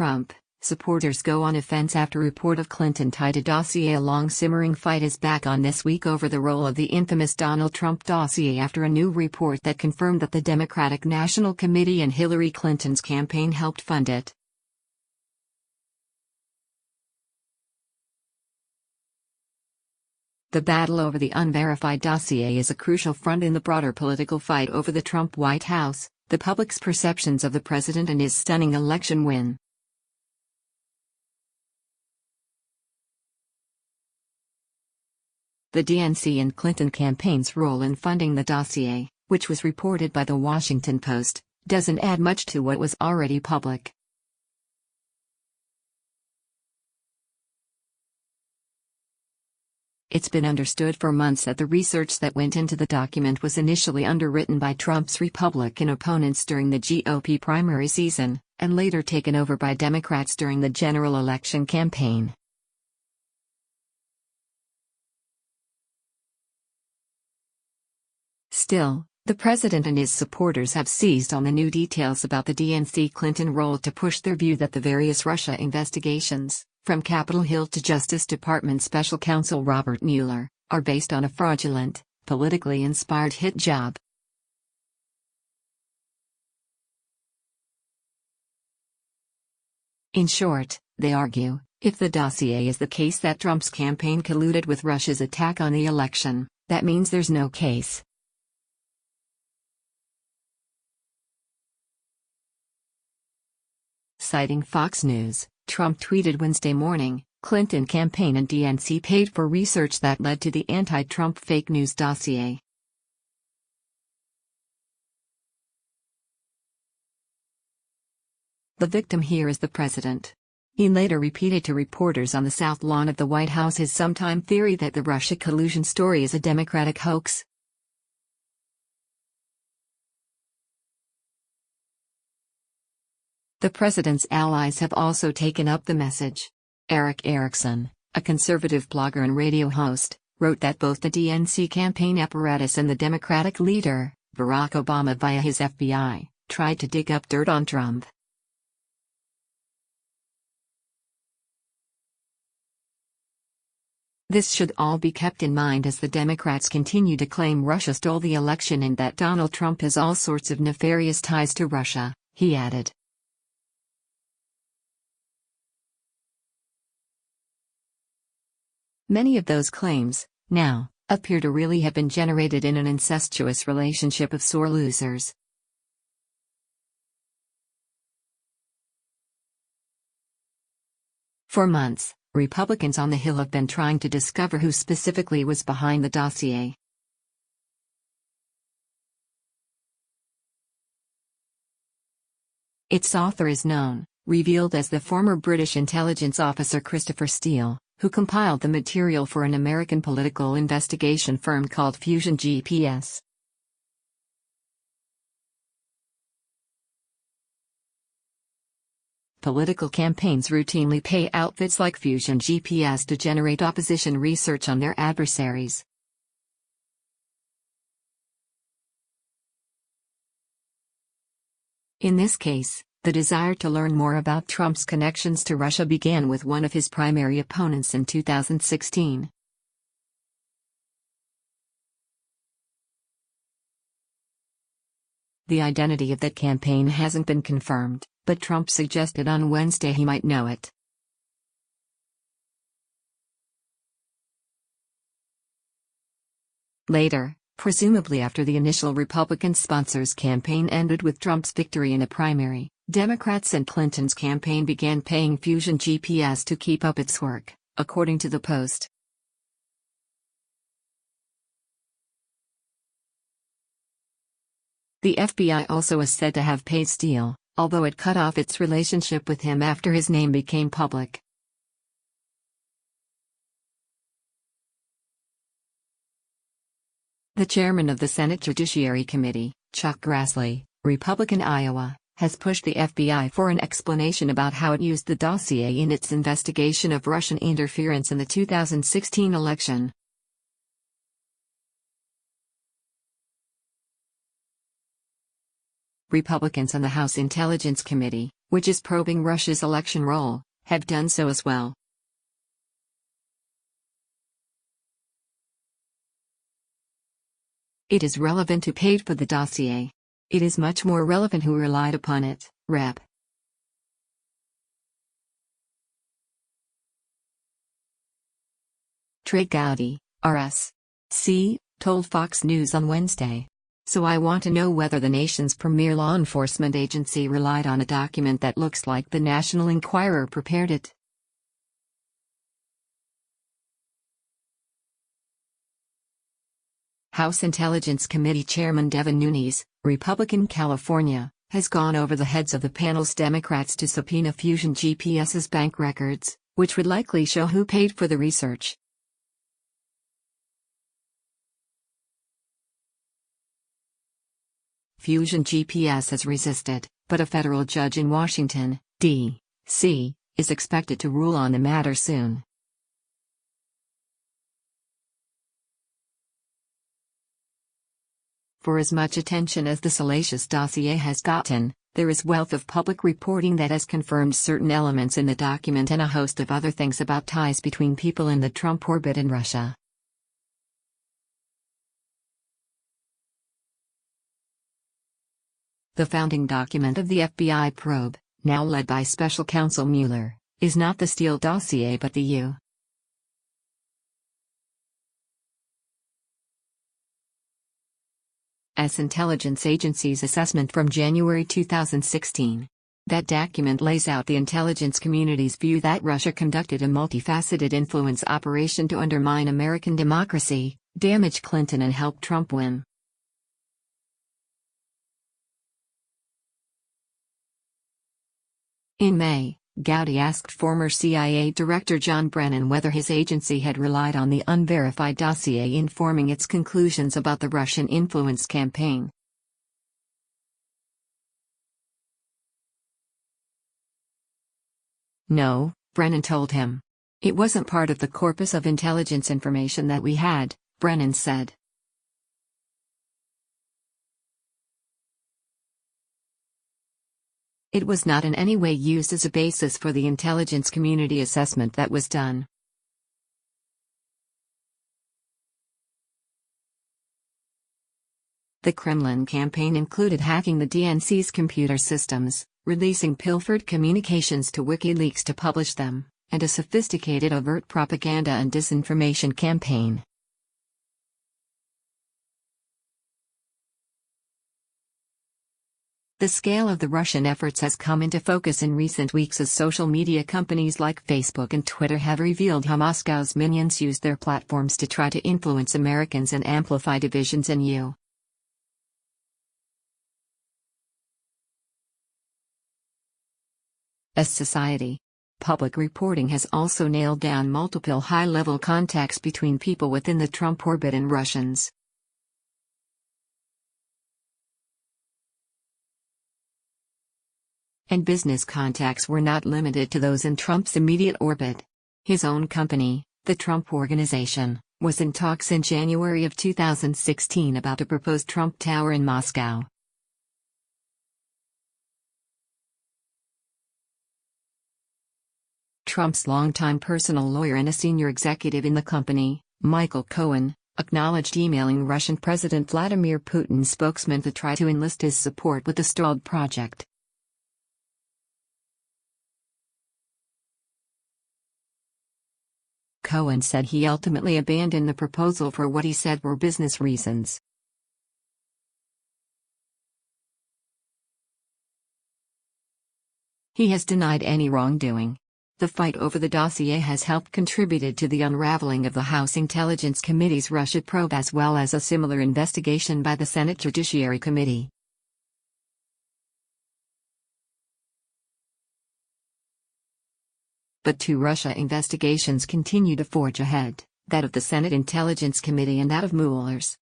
Trump, supporters go on offense after report of Clinton tied to Dossier. A long simmering fight is back on this week over the role of the infamous Donald Trump dossier after a new report that confirmed that the Democratic National Committee and Hillary Clinton's campaign helped fund it. The battle over the unverified dossier is a crucial front in the broader political fight over the Trump White House, the public's perceptions of the president and his stunning election win. The DNC and Clinton campaign's role in funding the dossier, which was reported by The Washington Post, doesn't add much to what was already public. It's been understood for months that the research that went into the document was initially underwritten by Trump's Republican opponents during the GOP primary season, and later taken over by Democrats during the general election campaign. Still, the president and his supporters have seized on the new details about the DNC-Clinton role to push their view that the various Russia investigations, from Capitol Hill to Justice Department Special Counsel Robert Mueller, are based on a fraudulent, politically inspired hit job. In short, they argue, if the dossier is the case that Trump's campaign colluded with Russia's attack on the election, that means there's no case. Citing Fox News, Trump tweeted Wednesday morning, Clinton campaign and DNC paid for research that led to the anti-Trump fake news dossier. The victim here is the president. He later repeated to reporters on the South Lawn of the White House his sometime theory that the Russia collusion story is a Democratic hoax. The president's allies have also taken up the message. Eric Erickson, a conservative blogger and radio host, wrote that both the DNC campaign apparatus and the Democratic leader, Barack Obama via his FBI, tried to dig up dirt on Trump. This should all be kept in mind as the Democrats continue to claim Russia stole the election and that Donald Trump has all sorts of nefarious ties to Russia, he added. Many of those claims, now, appear to really have been generated in an incestuous relationship of sore losers. For months, Republicans on the Hill have been trying to discover who specifically was behind the dossier. Its author is known, revealed as the former British intelligence officer Christopher Steele, who compiled the material for an American political investigation firm called Fusion GPS. Political campaigns routinely pay outfits like Fusion GPS to generate opposition research on their adversaries. In this case, the desire to learn more about Trump's connections to Russia began with one of his primary opponents in 2016. The identity of that campaign hasn't been confirmed, but Trump suggested on Wednesday he might know it. Later, presumably after the initial Republican sponsors' campaign ended with Trump's victory in a primary, Democrats and Clinton's campaign began paying Fusion GPS to keep up its work, according to the Post. The FBI also is said to have paid Steele, although it cut off its relationship with him after his name became public. The chairman of the Senate Judiciary Committee, Chuck Grassley, Republican Iowa, has pushed the FBI for an explanation about how it used the dossier in its investigation of Russian interference in the 2016 election. Republicans on the House Intelligence Committee, which is probing Russia's election roll, have done so as well. It is relevant who paid for the dossier. It is much more relevant who relied upon it, Rep. Trey Gowdy, RSC, told Fox News on Wednesday. So I want to know whether the nation's premier law enforcement agency relied on a document that looks like the National Enquirer prepared it. House Intelligence Committee Chairman Devin Nunes, Republican California, has gone over the heads of the panel's Democrats to subpoena Fusion GPS's bank records, which would likely show who paid for the research. Fusion GPS has resisted, but a federal judge in Washington, D.C., is expected to rule on the matter soon. For as much attention as the salacious dossier has gotten, there is wealth of public reporting that has confirmed certain elements in the document and a host of other things about ties between people in the Trump orbit and Russia. The founding document of the FBI probe, now led by Special Counsel Mueller, is not the Steele dossier but the U.S. Intelligence Agency's assessment from January 2016. That document lays out the intelligence community's view that Russia conducted a multifaceted influence operation to undermine American democracy, damage Clinton and help Trump win. In May, Gowdy asked former CIA Director John Brennan whether his agency had relied on the unverified dossier in forming its conclusions about the Russian influence campaign. No, Brennan told him. It wasn't part of the corpus of intelligence information that we had, Brennan said. It was not in any way used as a basis for the intelligence community assessment that was done. The Kremlin campaign included hacking the DNC's computer systems, releasing pilfered communications to WikiLeaks to publish them, and a sophisticated overt propaganda and disinformation campaign. The scale of the Russian efforts has come into focus in recent weeks as social media companies like Facebook and Twitter have revealed how Moscow's minions use their platforms to try to influence Americans and amplify divisions in U.S. society. Public reporting has also nailed down multiple high-level contacts between people within the Trump orbit and Russians. And business contacts were not limited to those in Trump's immediate orbit. His own company, the Trump Organization, was in talks in January of 2016 about a proposed Trump Tower in Moscow. Trump's longtime personal lawyer and a senior executive in the company, Michael Cohen, acknowledged emailing Russian President Vladimir Putin's spokesman to try to enlist his support with the stalled project. Cohen said he ultimately abandoned the proposal for what he said were business reasons. He has denied any wrongdoing. The fight over the dossier has helped contributed to the unraveling of the House Intelligence Committee's Russia probe as well as a similar investigation by the Senate Judiciary Committee. But two Russia investigations continue to forge ahead, that of the Senate Intelligence Committee and that of Mueller's.